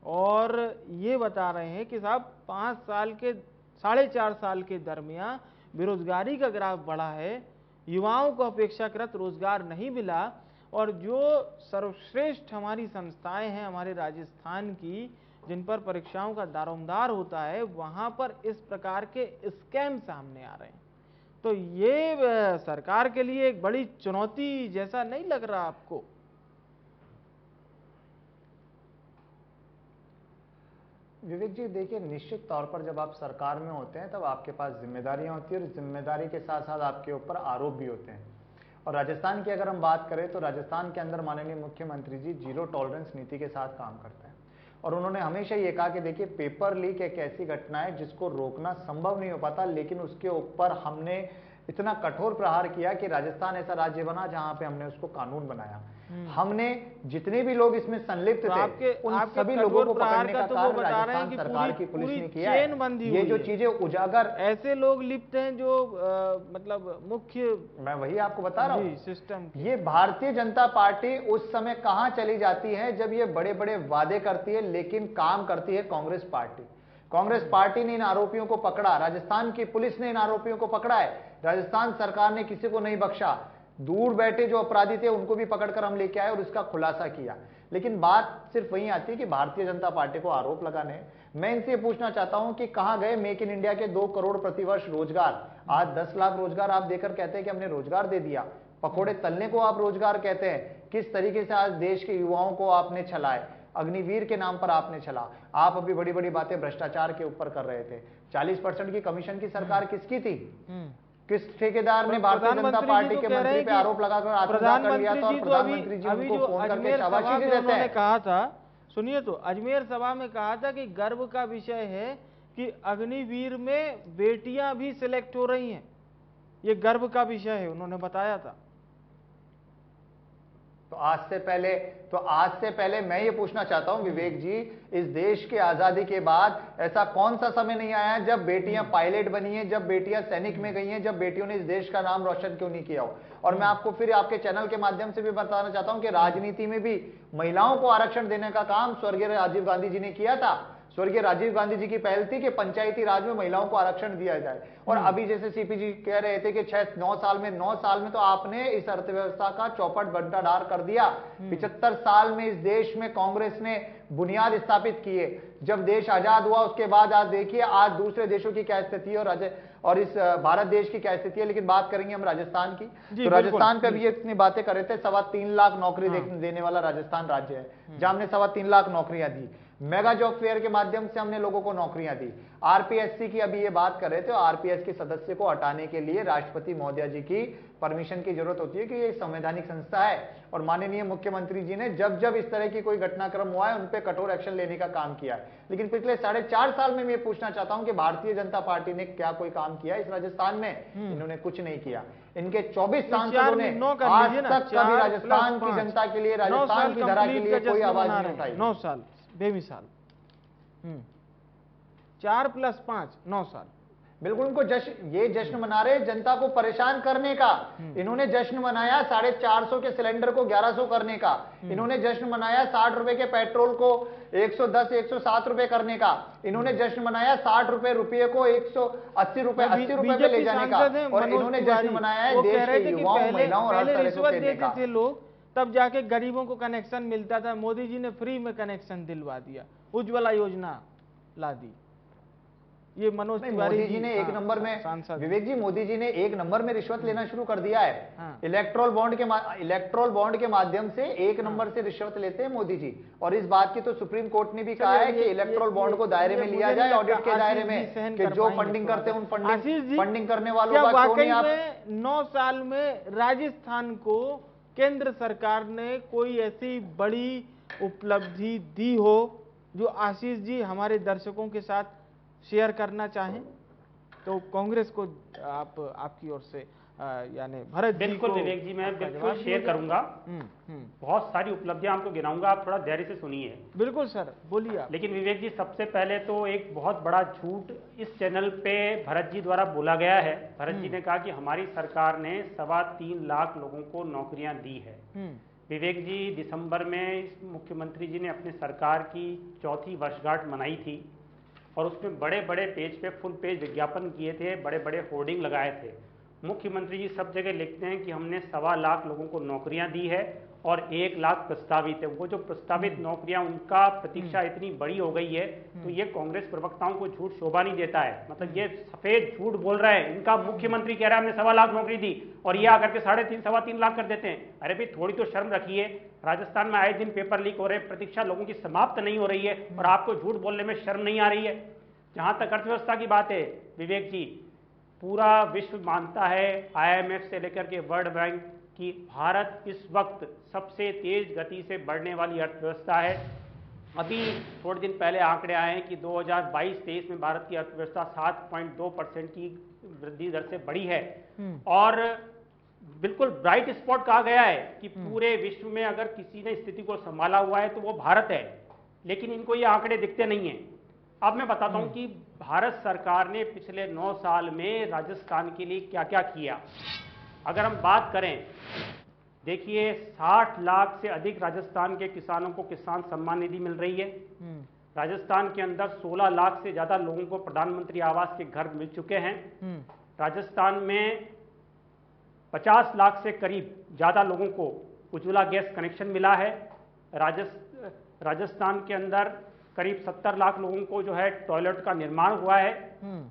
और ये बता रहे हैं कि साहब 5 साल के 4.5 साल के दरमियान बेरोजगारी का ग्राफ बढ़ा है, युवाओं को अपेक्षाकृत रोजगार नहीं मिला और जो सर्वश्रेष्ठ हमारी संस्थाएं हैं हमारे राजस्थान की, जिन पर परीक्षाओं का दारोमदार होता है, वहां पर इस प्रकार के स्कैम सामने आ रहे हैं। तो ये सरकार के लिए एक बड़ी चुनौती जैसा नहीं लग रहा आपको? विवेक जी देखिए, निश्चित तौर पर जब आप सरकार में होते हैं तब आपके पास जिम्मेदारियां होती है और जिम्मेदारी के साथ साथ आपके ऊपर आरोप भी होते हैं। और राजस्थान की अगर हम बात करें तो राजस्थान के अंदर माननीय मुख्यमंत्री जी 0 टॉलरेंस नीति के साथ काम करते हैं और उन्होंने हमेशा ये कहा कि देखिए, पेपर लीक एक ऐसी घटना है जिसको रोकना संभव नहीं हो पाता, लेकिन उसके ऊपर हमने इतना कठोर प्रहार किया कि राजस्थान ऐसा राज्य बना जहां पे हमने उसको कानून बनाया। हमने जितने भी लोग इसमें संलिप्त थे उन सभी लोगों को पकड़ने का कार्य राजस्थान सरकार की पुलिस ने किया है। ये जो चीजें उजागर, ऐसे लोग लिप्त हैं जो मतलब मुख्य, मैं वही आपको बता रहा हूँ, सिस्टम। ये भारतीय जनता पार्टी उस समय कहां चली जाती है जब ये बड़े बड़े वादे करती है लेकिन काम करती है कांग्रेस पार्टी। कांग्रेस पार्टी ने इन आरोपियों को पकड़ा, राजस्थान की पुलिस ने इन आरोपियों को पकड़ा है, राजस्थान सरकार ने किसी को नहीं बख्शा। दूर बैठे जो अपराधी थे उनको भी पकड़कर हम लेके आए और इसका खुलासा किया। लेकिन बात सिर्फ वही आती है कि भारतीय जनता पार्टी को आरोप लगाने। मैं इनसे पूछना चाहता हूं कि कहां गए मेक इन इंडिया के 2 करोड़ प्रतिवर्ष रोजगार? आज 10 लाख रोजगार आप देकर कहते हैं कि हमने रोजगार दे दिया। पकोड़े तलने को आप रोजगार कहते हैं। किस तरीके से आज देश के युवाओं को आपने छलाए, अग्निवीर के नाम पर आपने चला। आप अभी बड़ी बड़ी बातें भ्रष्टाचार के ऊपर कर रहे थे। 40% की कमीशन की सरकार किसकी थी? किस ठेकेदार ने भारतीय जनता पार्टी के मंत्री पे आरोप लगाकर आत्मदाह कर लिया था और प्रधानमंत्री जी उनको फोन करके शाबाशी भी देते हैं? कहा था, सुनिए तो, अजमेर सभा में कहा था कि गर्व का विषय है कि अग्निवीर में बेटियां भी सिलेक्ट हो रही हैं, ये गर्व का विषय है, उन्होंने बताया था। तो आज से पहले मैं ये पूछना चाहता हूं विवेक जी, इस देश की आजादी के बाद ऐसा कौन सा समय नहीं आया है जब बेटियां पायलट बनी हैं, जब बेटियां सैनिक में गई हैं, जब बेटियों ने इस देश का नाम रोशन क्यों नहीं किया हो? और मैं आपको फिर आपके चैनल के माध्यम से भी बताना चाहता हूं कि राजनीति में भी महिलाओं को आरक्षण देने का काम स्वर्गीय राजीव गांधी जी ने किया था। स्वर्गीय राजीव गांधी जी की पहल थी कि पंचायती राज में महिलाओं को आरक्षण दिया जाए। और अभी जैसे सीपी जी कह रहे थे कि 9 साल में तो आपने इस अर्थव्यवस्था का चौपट बंटाढार कर दिया। 75 साल में इस देश में कांग्रेस ने बुनियाद स्थापित किए। जब देश आजाद हुआ उसके बाद आज देखिए आज दूसरे देशों की क्या स्थिति है और इस भारत देश की क्या स्थिति है। लेकिन बात करेंगे हम राजस्थान की, तो राजस्थान पे भी इतनी बातें कर रहे थे। 3.25 लाख नौकरी देने वाला राजस्थान राज्य है, जहां हमने 3.25 लाख नौकरियां दी। मेगा जॉब फेयर के माध्यम से हमने लोगों को नौकरियां दी। आरपीएससी की अभी ये बात कर रहे थे, आरपीएस के सदस्य को हटाने के लिए राष्ट्रपति महोदया जी की परमिशन की जरूरत होती है कि ये संवैधानिक संस्था है। और माननीय मुख्यमंत्री जी ने जब जब इस तरह की कोई घटनाक्रम हुआ है उन पे कठोर एक्शन लेने का काम किया है। लेकिन पिछले 4.5 साल में मैं ये पूछना चाहता हूं कि भारतीय जनता पार्टी ने क्या कोई काम किया इस राजस्थान में? इन्होंने कुछ नहीं किया। इनके 24 सांसदों ने आज तक कभी राजस्थान की जनता के लिए, राजस्थान की धरा के लिए कोई आवाज नहीं उठाई। 9 साल बेमिसाल। 4+5 9 साल। बिल्कुल, उनको ये जश्न मना रहे जनता को परेशान करने का। इन्होंने जश्न मनाया 450 के सिलेंडर को 1100 करने का। इन्होंने जश्न मनाया 60 रुपए के पेट्रोल को 110 107 रुपए करने का। इन्होंने जश्न मनाया 60 रुपए को 180 रुपए पे ले जाने का। और इन्होंने जश्न मनाया है देश के युवाओं, महिलाओं और हर तरह को देने का। थे लोग, तब जाके गरीबों को कनेक्शन मिलता था। मोदी जी ने फ्री में कनेक्शन दिलवा दिया, उज्ज्वला योजना ला दी। ये मनोज तिवारी मोदी जी ने एक नंबर में, विवेक जी, मोदी जी ने एक नंबर में रिश्वत लेना शुरू कर दिया है। इलेक्ट्रोल बॉन्ड के माध्यम से एक नंबर से रिश्वत लेते हैं मोदी जी। और इस बात की तो सुप्रीम कोर्ट ने भी कहा है कि इलेक्ट्रोल बॉन्ड को दायरे में लिया जाए, ऑडिट के दायरे में, कि जो फंडिंग करते हैं उन फंडिंग करने वालों का क्यों नहीं आप। 9 साल में राजस्थान को केंद्र सरकार ने कोई ऐसी बड़ी उपलब्धि दी हो जो आशीष जी हमारे दर्शकों के साथ शेयर करना चाहें तो कांग्रेस को आपकी ओर से यानी भरत जी बिल्कुल विवेक जी, मैं बिल्कुल शेयर करूंगा। बहुत सारी उपलब्धियां आपको गिनाऊंगा, आप थोड़ा धैर्य से सुनिए। बिल्कुल सर, बोलिए आप। लेकिन विवेक जी, सबसे पहले तो एक बहुत बड़ा झूठ इस चैनल पे भरत जी द्वारा बोला गया है। भरत जी ने कहा कि हमारी सरकार ने 3.25 लाख लोगों को नौकरियां दी है। विवेक जी, दिसंबर में मुख्यमंत्री जी ने अपनी सरकार की 4थी वर्षगांठ मनाई थी और उसमें बड़े बड़े पेज पे फुल पेज विज्ञापन किए थे, बड़े बड़े होर्डिंग लगाए थे। मुख्यमंत्री जी सब जगह लिखते हैं कि हमने 1.25 लाख लोगों को नौकरियां दी है और 1 लाख प्रस्तावित है। वो जो प्रस्तावित नौकरियां, उनका प्रतीक्षा इतनी बड़ी हो गई है, तो ये कांग्रेस प्रवक्ताओं को झूठ शोभा नहीं देता है। मतलब ये सफेद झूठ बोल रहे हैं। इनका मुख्यमंत्री कह रहा है हमने 1.25 लाख नौकरी दी और ये आकर के 3.5 सवा 3 लाख कर देते हैं। अरे भाई, थोड़ी तो शर्म रखिए। राजस्थान में आए दिन पेपर लीक हो रहे, प्रतीक्षा लोगों की समाप्त नहीं हो रही है और आपको झूठ बोलने में शर्म नहीं आ रही है। जहां तक अर्थव्यवस्था की बात है विवेक जी, पूरा विश्व मानता है, आईएमएफ से लेकर के वर्ल्ड बैंक, कि भारत इस वक्त सबसे तेज गति से बढ़ने वाली अर्थव्यवस्था है। अभी थोड़े दिन पहले आंकड़े आए हैं कि 2022-23 में भारत की अर्थव्यवस्था 7.2% की वृद्धि दर से बढ़ी है। और बिल्कुल ब्राइट स्पॉट कहा गया है कि पूरे विश्व में अगर किसी ने स्थिति को संभाला हुआ है तो वो भारत है। लेकिन इनको ये आंकड़े दिखते नहीं है। अब मैं बताता हूं कि भारत सरकार ने पिछले 9 साल में राजस्थान के लिए क्या क्या किया। अगर हम बात करें, देखिए 60 लाख से अधिक राजस्थान के किसानों को किसान सम्मान निधि मिल रही है। राजस्थान के अंदर 16 लाख से ज्यादा लोगों को प्रधानमंत्री आवास के घर मिल चुके हैं। राजस्थान में 50 लाख से करीब ज्यादा लोगों को उज्ज्वला गैस कनेक्शन मिला है। राजस्थान के अंदर करीब 70 लाख लोगों को जो है टॉयलेट का निर्माण हुआ है।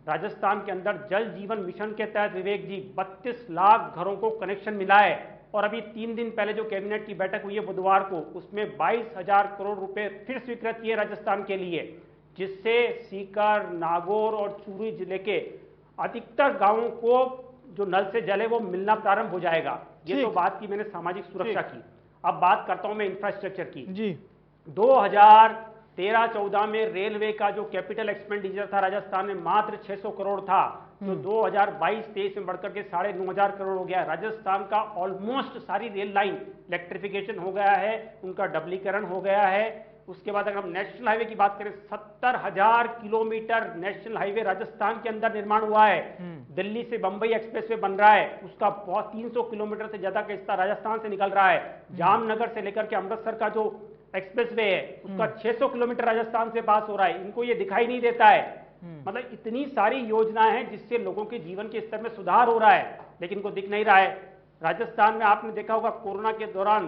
राजस्थान के अंदर जल जीवन मिशन के तहत विवेक जी 32 लाख घरों को कनेक्शन मिला है। और अभी 3 दिन पहले जो कैबिनेट की बैठक हुई है बुधवार को, उसमें 22,000 करोड़ रुपए फिर स्वीकृत किए राजस्थान के लिए, जिससे सीकर, नागौर और चूरू जिले के अधिकतर गांवों को जो नल से जल है वो मिलना प्रारंभ हो जाएगा। ये तो बात की मैंने सामाजिक सुरक्षा की। अब बात करता हूं मैं इंफ्रास्ट्रक्चर की जी। 2013-14 में रेलवे का जो कैपिटल एक्सपेंडिचर था राजस्थान में मात्र 600 करोड़ था, जो 2022-23 में बढ़कर के 9,500 करोड़ हो गया। राजस्थान का ऑलमोस्ट सारी रेल लाइन इलेक्ट्रिफिकेशन हो गया है, उनका डबलीकरण हो गया है। उसके बाद अगर हम नेशनल हाईवे की बात करें, 70,000 किलोमीटर नेशनल हाईवे राजस्थान के अंदर निर्माण हुआ है। दिल्ली से बंबई एक्सप्रेसवे बन रहा है, उसका बहुत 300 किलोमीटर से ज्यादा का हिस्सा राजस्थान से निकल रहा है। जामनगर से लेकर के अमृतसर का जो एक्सप्रेसवे है उसका 600 किलोमीटर राजस्थान से पास हो रहा है। इनको ये दिखाई नहीं देता है। मतलब इतनी सारी योजनाएं हैं जिससे लोगों के जीवन के स्तर में सुधार हो रहा है, लेकिन इनको दिख नहीं रहा है। राजस्थान में आपने देखा होगा कोरोना के दौरान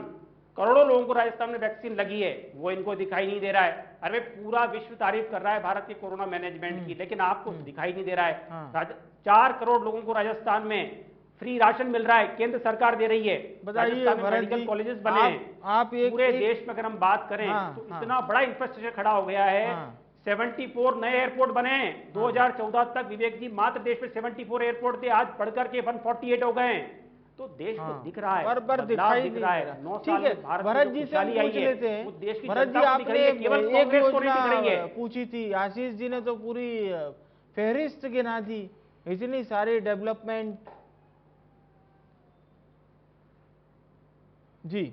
करोड़ों लोगों को राजस्थान में वैक्सीन लगी है, वो इनको दिखाई नहीं दे रहा है। अरे पूरा विश्व तारीफ कर रहा है भारत के कोरोना मैनेजमेंट की, लेकिन आपको दिखाई नहीं दे रहा है। 4 करोड़ लोगों को राजस्थान में फ्री राशन मिल रहा है, केंद्र सरकार दे रही है। बताइए राजस्थान में भरत मेडिकल जी, कॉलेजेस बने हैं। आप पूरे देश में अगर हम बात करें तो इतना बड़ा इंफ्रास्ट्रक्चर खड़ा हो गया है। 74 नए एयरपोर्ट बने हैं 2014 तक। विवेक जी, मात्र देश में 74 एयरपोर्ट थे, आज बढ़कर के 148 हो गए हैं। तो देश को दिख रहा है, बराबर बदलाव दिखाई दिख रहा है। 9 साल ठीक है, में भारत भरत में जी जो से हम खुशहाली आई पूछ है, लेते हैं। वो देश की भरत जनता जी, को दिख रही है, आपने केवल एक कांग्रेस को नहीं योजना दिख रही है। पूछी थी, आशीष जी ने तो पूरी फहरिस्त गिना दी, इतनी सारी डेवलपमेंट। जी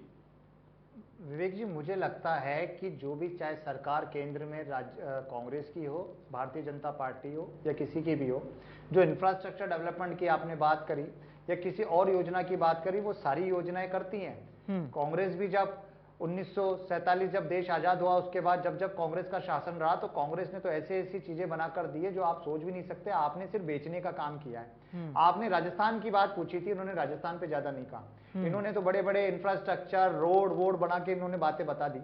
विवेक जी, मुझे लगता है कि जो भी, चाहे सरकार केंद्र में कांग्रेस की हो, भारतीय जनता पार्टी हो या किसी की भी हो, जो इंफ्रास्ट्रक्चर डेवलपमेंट की आपने बात करी या किसी और योजना की बात करी, वो सारी योजनाएं करती हैं। कांग्रेस भी जब 1947 जब देश आजाद हुआ, उसके बाद जब जब कांग्रेस का शासन रहा, तो कांग्रेस ने तो ऐसी ऐसी चीजें बनाकर दी है जो आप सोच भी नहीं सकते। आपने सिर्फ बेचने का काम किया है। आपने राजस्थान की बात पूछी थी, इन्होंने राजस्थान पे ज्यादा नहीं कहा। इन्होंने तो बड़े बड़े इंफ्रास्ट्रक्चर, रोड वोड बना के इन्होंने बातें बता दी।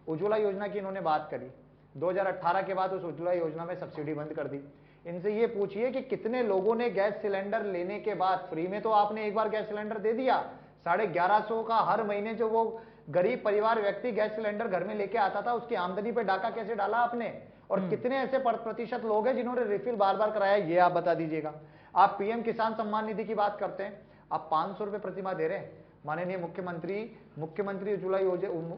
उज्ज्वला योजना की इन्होंने बात करी, 2018 के बाद उस उज्ज्वला योजना में सब्सिडी बंद कर दी। इनसे ये पूछिए कि कितने लोगों ने गैस सिलेंडर लेने के बाद, फ्री में तो आपने एक बार गैस सिलेंडर दे दिया, 1150 का हर महीने जो वो गरीब परिवार व्यक्ति गैस सिलेंडर घर में लेके आता था, उसकी आमदनी पे डाका कैसे डाला आपने? और कितने ऐसे प्रतिशत लोग हैं जिन्होंने रिफिल बार बार कराया, ये आप बता दीजिएगा। आप पीएम किसान सम्मान निधि की बात करते हैं, आप 500 रुपए प्रतिमाह दे रहे हैं। माननीय मुख्यमंत्री उज्ज्वला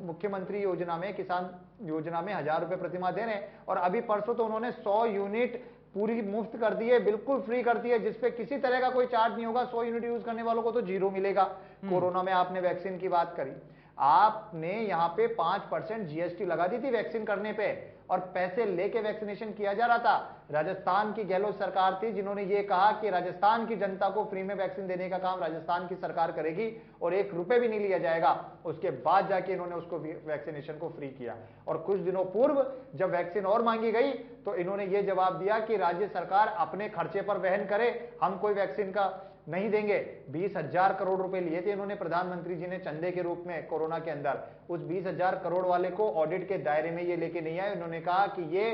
मुख्यमंत्री योजना में, किसान योजना में 1000 रुपए प्रतिमाह दे रहे हैं। और अभी परसों तो उन्होंने 100 यूनिट पूरी मुफ्त कर दी है, बिल्कुल फ्री कर दी है, जिसपे किसी तरह का कोई चार्ज नहीं होगा। 100 यूनिट यूज करने वालों को तो 0 मिलेगा। कोरोना में आपने वैक्सीन की बात करी, आपने यहां पे 5% जीएसटी लगा दी थी वैक्सीन करने पे, और पैसे लेके वैक्सीनेशन किया जा रहा था। राजस्थान की गहलोत सरकार थी जिन्होंने ये कहा कि राजस्थान की जनता को फ्री में वैक्सीन देने का काम राजस्थान की सरकार करेगी और 1 रुपए भी नहीं लिया जाएगा। उसके बाद जाके इन्होंने उसको वैक्सीनेशन को फ्री किया। और कुछ दिनों पूर्व जब वैक्सीन और मांगी गई तो इन्होंने ये जवाब दिया कि राज्य सरकार अपने खर्चे पर वहन करे, हम कोई वैक्सीन का नहीं देंगे। 20,000 करोड़ रुपए लिए थे इन्होंने, प्रधानमंत्री जी ने चंदे के रूप में कोरोना के अंदर। उस 20,000 करोड़ वाले को ऑडिट के दायरे में ये लेके नहीं आए। उन्होंने कहा कि ये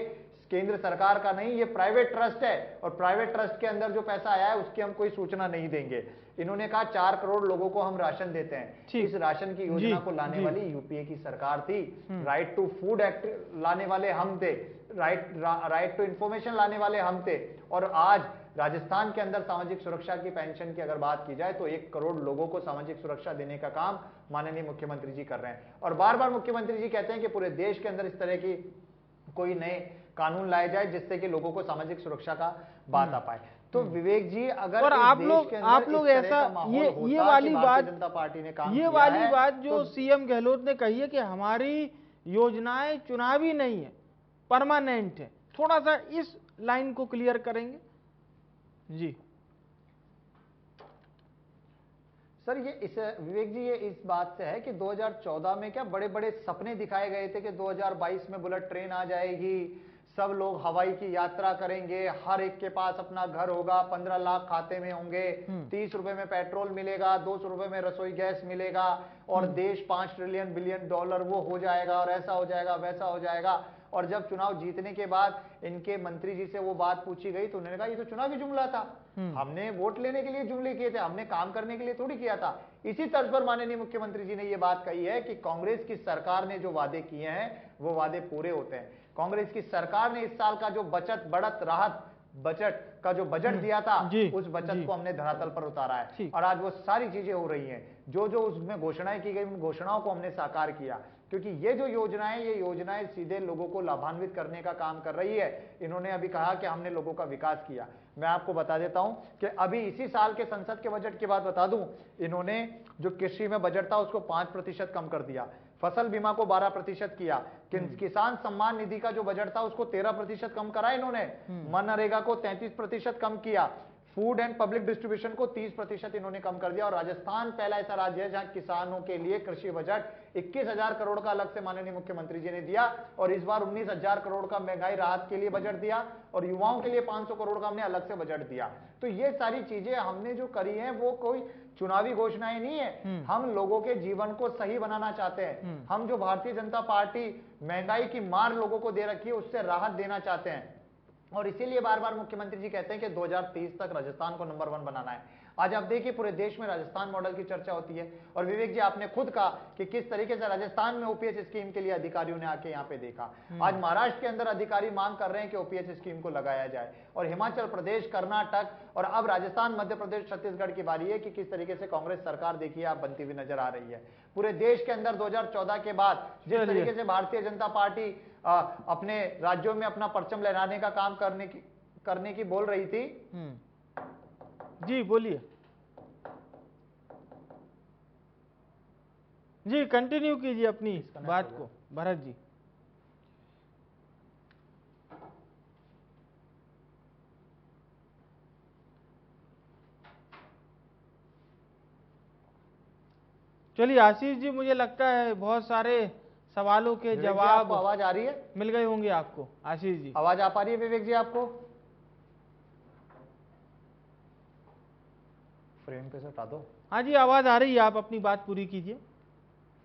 केंद्र सरकार का नहीं, ये प्राइवेट ट्रस्ट है, और प्राइवेट ट्रस्ट के अंदर जो पैसा आया है उसकी हम कोई सूचना नहीं देंगे। इन्होंने कहा 4 करोड़ लोगों को हम राशन देते हैं। इस राशन की योजना को लाने वाली यूपीए की सरकार थी। राइट टू फूड एक्ट लाने वाले हम थे, राइट टू इंफॉर्मेशन लाने वाले हम थे। और आज राजस्थान के अंदर सामाजिक सुरक्षा की पेंशन की अगर बात की जाए तो 1 करोड़ लोगों को सामाजिक सुरक्षा देने का काम माननीय मुख्यमंत्री जी कर रहे हैं। और बार बार मुख्यमंत्री जी कहते हैं कि पूरे देश के अंदर इस तरह की कोई नए कानून लाए जाए जिससे कि लोगों को सामाजिक सुरक्षा का बात आ पाए। तो विवेक जी, अगर और आप लोग ऐसा ये वाली बात, जनता पार्टी ने काम ये वाली बात जो सीएम गहलोत ने कही है कि हमारी योजनाएं चुनावी नहीं है, परमानेंट है, थोड़ा सा इस लाइन को क्लियर करेंगे जी। सर, विवेक जी, ये इस बात से है कि 2014 में क्या बड़े बड़े सपने दिखाए गए थे कि 2022 में बुलेट ट्रेन आ जाएगी, सब लोग हवाई की यात्रा करेंगे, हर एक के पास अपना घर होगा, 15 लाख खाते में होंगे, 30 रुपए में पेट्रोल मिलेगा, 200 रुपए में रसोई गैस मिलेगा, और देश 5 ट्रिलियन बिलियन डॉलर वो हो जाएगा, और ऐसा हो जाएगा, वैसा हो जाएगा। और जब चुनाव जीतने के बाद इनके मंत्री जी से वो बात पूछी गई तो उन्होंने कहा ये तो चुनावी जुमला था, हमने वोट लेने के लिए जुमले किए थे, हमने काम करने के लिए थोड़ी किया था। इसी तर्ज पर माननीय मुख्यमंत्री जी ने ये बात कही है कि कांग्रेस की सरकार ने जो वादे किए हैं वो वादे पूरे होते हैं। कांग्रेस की सरकार ने इस साल का जो बचत बढ़त राहत बजट का जो बजट दिया था, उस बचत को हमने धरातल पर उतारा है, और आज वो सारी चीजें हो रही हैं। जो जो उसमें घोषणाएं की गई, उन घोषणाओं को हमने साकार किया, क्योंकि ये जो योजनाएं, ये योजनाएं सीधे लोगों को लाभान्वित करने का काम कर रही है। इन्होंने अभी कहा कि हमने लोगों का विकास किया। मैं आपको बता देता हूं कि अभी इसी साल के संसद के बजट की बात बता दूं, इन्होंने जो कृषि में बजट था उसको 5% कम कर दिया, फसल बीमा को 12% किया, किसान सम्मान निधि का जो बजट था उसको 13% कम करा इन्होंने, मनरेगा को 33% कम किया, फूड एंड पब्लिक डिस्ट्रीब्यूशन को 30% इन्होंने कम कर दिया। और राजस्थान पहला ऐसा राज्य है जहां किसानों के लिए कृषि बजट 21,000 करोड़ का अलग से माननीय मुख्यमंत्री जी ने दिया, और इस बार 19,000 करोड़ का महंगाई राहत के लिए बजट दिया, और युवाओं के लिए 500 करोड़ का हमने अलग से बजट दिया। तो ये सारी चीजें हमने जो करी है वो कोई चुनावी घोषणाएं नहीं है, हम लोगों के जीवन को सही बनाना चाहते हैं। हम जो भारतीय जनता पार्टी महंगाई की मार लोगों को दे रखी है उससे राहत देना चाहते हैं, और इसीलिए बार बार मुख्यमंत्री जी कहते हैं कि 2030 तक राजस्थान को नंबर 1 बनाना है। आज आप देखिए पूरे देश में राजस्थान मॉडल की चर्चा होती है। और विवेक जी, आपने खुद कहा कि किस तरीके से राजस्थान में ओपीएस स्कीम के लिए अधिकारियों ने आके यहाँ पे देखा। आज महाराष्ट्र के अंदर अधिकारी मांग कर रहे हैं कि ओपीएस स्कीम को लगाया जाए, और हिमाचल प्रदेश, कर्नाटक और अब राजस्थान, मध्य प्रदेश, छत्तीसगढ़ की बारी है कि किस तरीके से कांग्रेस सरकार देखिए आप बनती हुई नजर आ रही है। पूरे देश के अंदर 2014 के बाद जिस तरीके से भारतीय जनता पार्टी अपने राज्यों में अपना परचम लहराने का काम करने की बोल रही थी। जी बोलिए जी, कंटिन्यू कीजिए अपनी बात को भरत जी। चलिए आशीष जी, मुझे लगता है बहुत सारे सवालों के जवाब आवाज आ रही है, मिल गए होंगे आपको। आशीष जी, आवाज आ पा रही है विवेक जी आपको? फ्रेम पे से हटा दो। हाँ जी, आवाज आ रही है, आप अपनी बात पूरी कीजिए।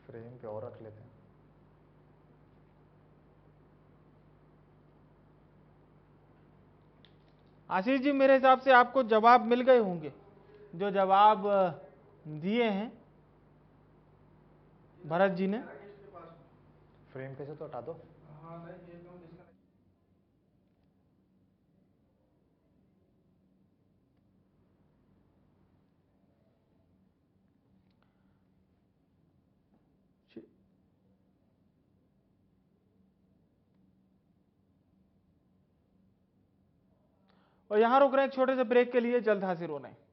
फ्रेम पे और रख लेते हैं। आशीष जी, मेरे हिसाब से आपको जवाब मिल गए होंगे, जो जवाब दिए हैं भरत जी ने। फ्रेम पे से तो हटा दो। और यहां रुक रहे हैं एक छोटे से ब्रेक के लिए, जल्द हाजिर होना है।